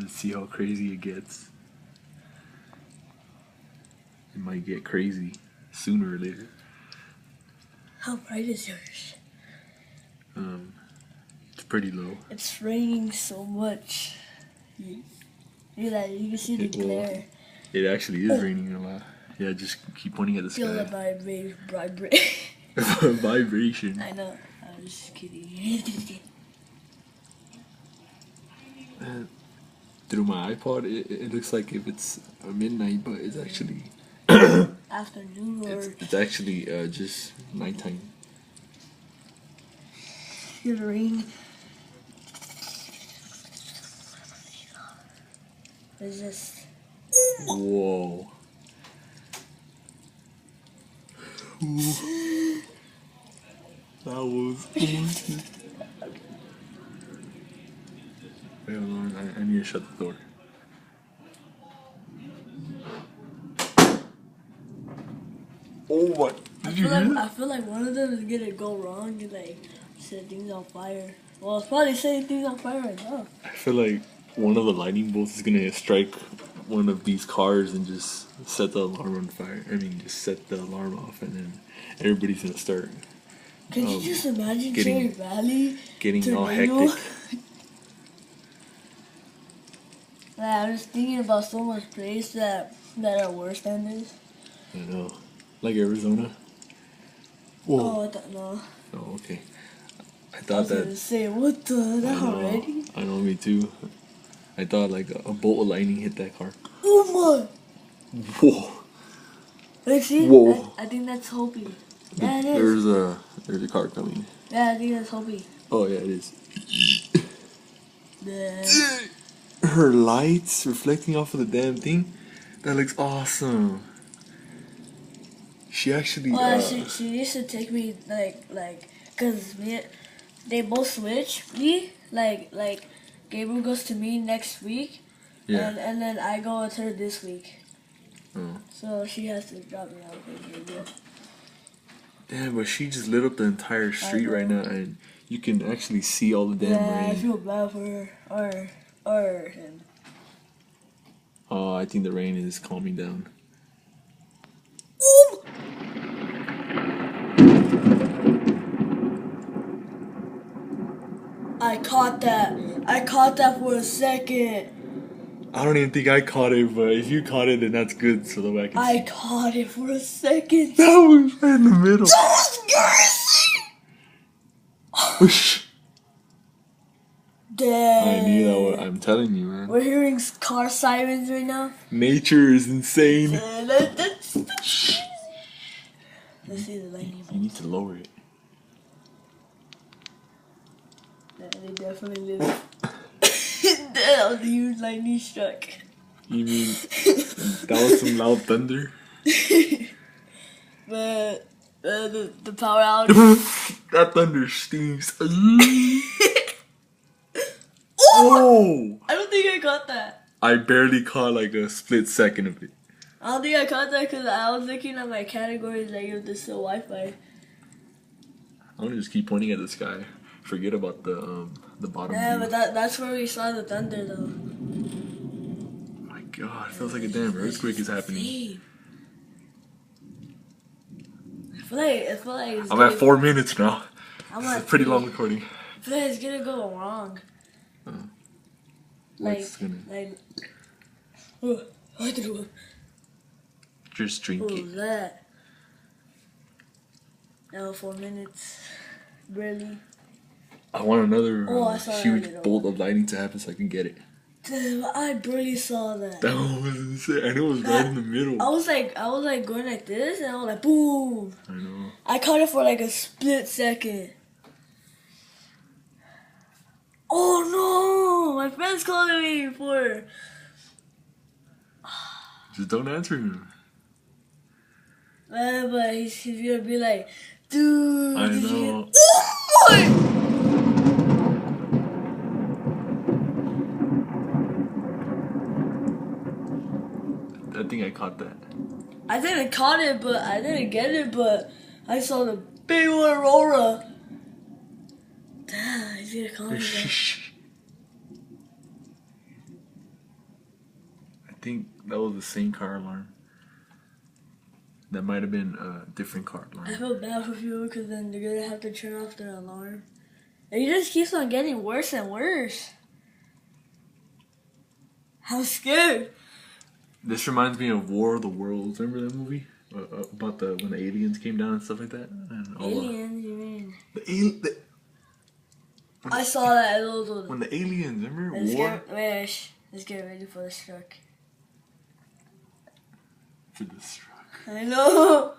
Let's see how crazy it gets. It might get crazy sooner or later. How bright is yours? It's pretty low. It's raining so much. You can see the glare. It actually is raining a lot. Yeah, just keep pointing at the Feel the sky. Vibration. I know. I'm just kidding. Through my iPod, it looks like if it's midnight, but it's actually Afternoon or it's actually just nighttime. it's rain. It's just. Whoa. That was awesome. Wait, hold on. I need to shut the door. Oh my! Did you hear that? I feel like one of them is gonna go wrong and like set things on fire. Well, it's probably setting things on fire right now. I feel like one of the lightning bolts is gonna strike one of these cars and just set the alarm on fire. I mean, just set the alarm off, and then everybody's gonna start. Can you just imagine Cherry Valley? Getting all tornado? hectic. I'm just thinking about so much places that are worse than this. I know. Like Arizona? Whoa. Oh, I thought no. Oh, okay. I I thought was that. gonna say, what the? That already? I know, me too. I thought like a bolt of lightning hit that car. Oh my! Whoa. Like, see? Whoa. I think that's Hopi. Yeah, it is. There's a car coming. Yeah, I think that's Hopi. Oh yeah, it is. The... Her lights reflecting off of the damn thing. That looks awesome. She actually. she used to take me cause they both switch me like Gabriel goes to me next week, Yeah. and then I go with her this week. Oh. So she has to drop me off with Gabriel. Damn, but she just lit up the entire street right now, and you can actually see all the damn rain. I feel bad for her or him. Oh, I think the rain is calming down. Ooh. I caught that for a second. I don't even think I caught it, but if you caught it, then that's good, so that I can see. I caught it for a second. That was right in the middle. That was crazy. Damn. I knew that was, I'm telling you, man. We're hearing car sirens right now. Nature is insane. That's crazy. Let's see the lightning. You need to lower it. Yeah, they definitely live. That was a huge lightning struck. You mean that was some loud thunder? But the power outage. That thunder stinks. Oh! I don't think I caught that. I barely caught like a split second of it. I don't think I caught that because I was looking at my categories like if there's still Wi-Fi. I want to just keep pointing at the sky. Forget about the bottom Yeah, view. but that's where we saw the thunder though. Oh my god, it feels like a damn earthquake is happening. I feel like it's I'm at 4 minutes now. I'm It's a at pretty 3. long recording. I feel like it's gonna go wrong. I threw up. Just drink What it. was that? Now 4 minutes. Barely. I want another I saw huge that. bolt of lightning to happen so I can get it. Damn, I barely saw that. That was insane. And it was right in the middle. I was like going like this, and I was like, boom. I know. I caught it for like a split second. Oh no! My friend's calling me before. Just don't answer him. But he's gonna be like, dude. I did know. You... Oh my! I think I caught that. I didn't caught it, but I didn't get it, but I saw the big one aurora. Damn, he's gonna call me back. think that was the same car alarm. That might have been a different car alarm. I feel bad for people because then they're gonna have to turn off their alarm. And it just keeps on getting worse and worse. I'm scared. This reminds me of War of the Worlds. Remember that movie about when the aliens came down and stuff like that? And Aliens, you mean? I saw that. When the aliens, remember War? Let's get ready for the struck. For the struck. I know.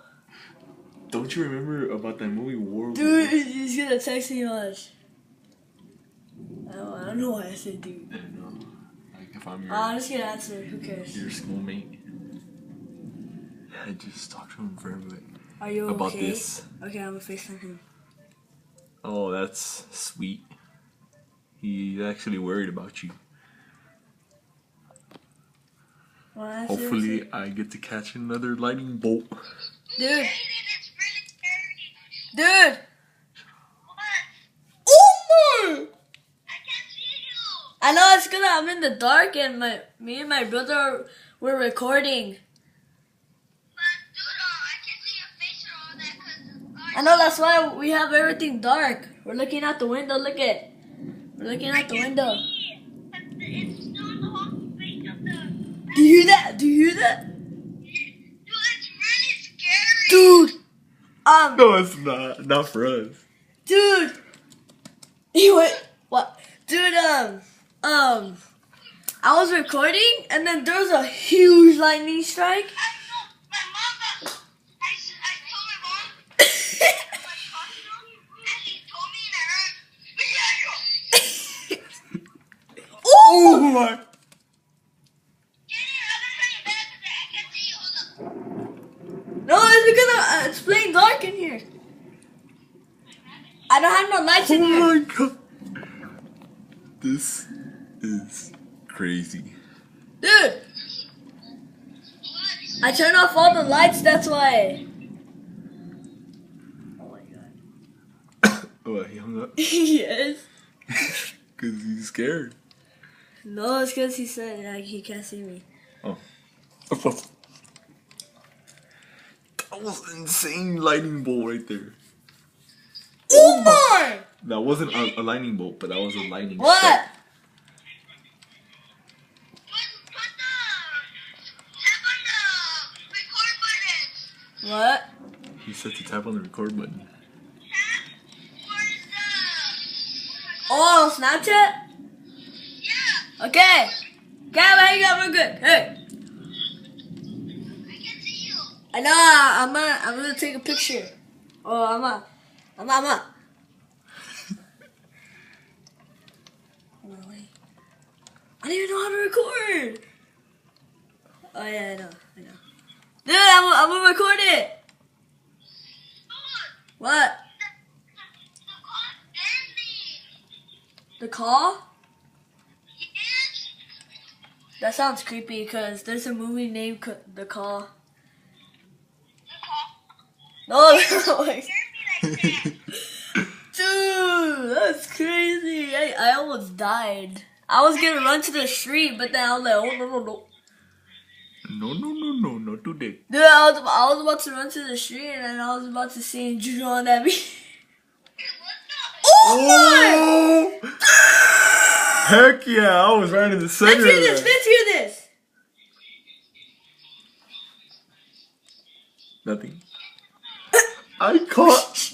Don't you remember about that movie War? Dude, he's gonna text me much. I don't know why I said dude. I know. Like if I'm your, I'm just gonna answer. Who cares? Your schoolmate. I just talked to him for a bit. Are you about okay? this? Okay, I'm gonna FaceTime him. Oh, that's sweet. He's actually worried about you. Hopefully, I get to catch another lightning bolt. Dude. Dude. What? Oh my! I can't see you. I know it's gonna. I'm in the dark, and me and my brother were recording. But dude, I can't see your face or all that because. I know that's why we have everything dark. We're looking out the window. Look at. We're looking out the window. It's still in the whole face of the. Do you hear that? Do you hear that? Dude, it's really scary. Dude. No, it's not. Not for us. Dude. He went. What? Dude. I was recording, and then there was a huge lightning strike. I know. My mom got. I told my mom. My costume, and she told me that her. Oh my! Get it? I'm gonna try your bed because I can't see you. Hold up. No, it's because it's plain dark in here. I don't have no lights in Oh here. my god! This is crazy. Dude, I turned off all the lights, that's why. Oh my god. Oh, he hung up? Yes. Because he's scared. No, it's because he said like, he can't see me. Oh. That was an insane lightning bolt right there. Oh my! That wasn't a lightning bolt, but that was a lightning What? strike. Tap on the record button. What? He said to tap on the record button. Where's the? Oh, Snapchat? Yeah. Okay. Okay, hang up real good. Hey. I can see you. I know, I'm gonna take a picture. Oh, I'm a. I don't even know how to record. Oh yeah, I know. Dude, I'm gonna record it. What? The car's ending. The call? Yes. That sounds creepy because there's a movie named The Call. The car. No, no, Scared me like that. dude, that's crazy. I almost died. I was gonna run to the street, but then I was like, oh no. No, not today. Dude, I was about to run to the street, and then I was about to see you on at me. Oh my! Heck yeah, I was right in the center. Let's hear this. Nothing. I caught.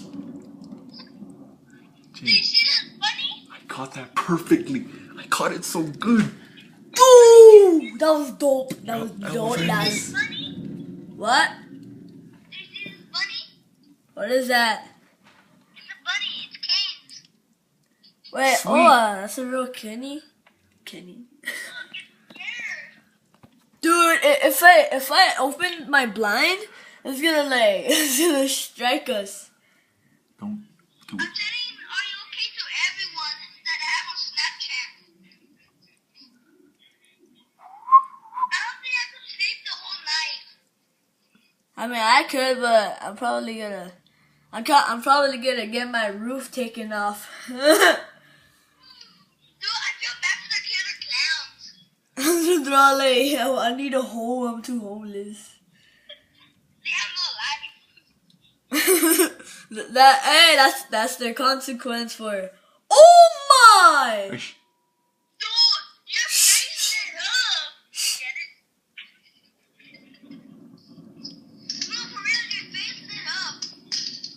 Did you see that bunny? I caught that perfectly. I caught it so good. Ooh, that was dope. That was That dope. was That nice. was... Bunny? What? Did you see this bunny? What is that? It's a bunny. It's Cane's. Wait, Sweet. that's a real Kenny? Kenny. Look, it's scared. Dude, if I open my blind, it's gonna strike us. Don't do I'm it. saying, are you okay to everyone that I have on Snapchat? I don't think I could sleep the whole night. I mean, I could, but I'm probably gonna get my roof taken off. Dude, I feel bad for the killer clowns. Raleigh, I need a home. I'm too homeless. They have no life. That's their consequence for. Oh my! Dude, you're facing it up. Get it? No, for real, you're facing it up.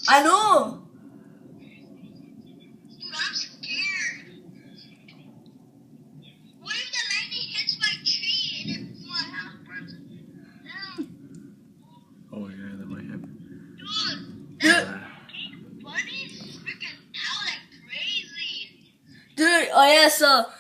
I know. Dude, I'm scared. What if the lightning hits my tree and it, my house burns down? Oh yeah, that might happen. Dude, that bunny's freaking out like crazy. Dude, oh yeah, so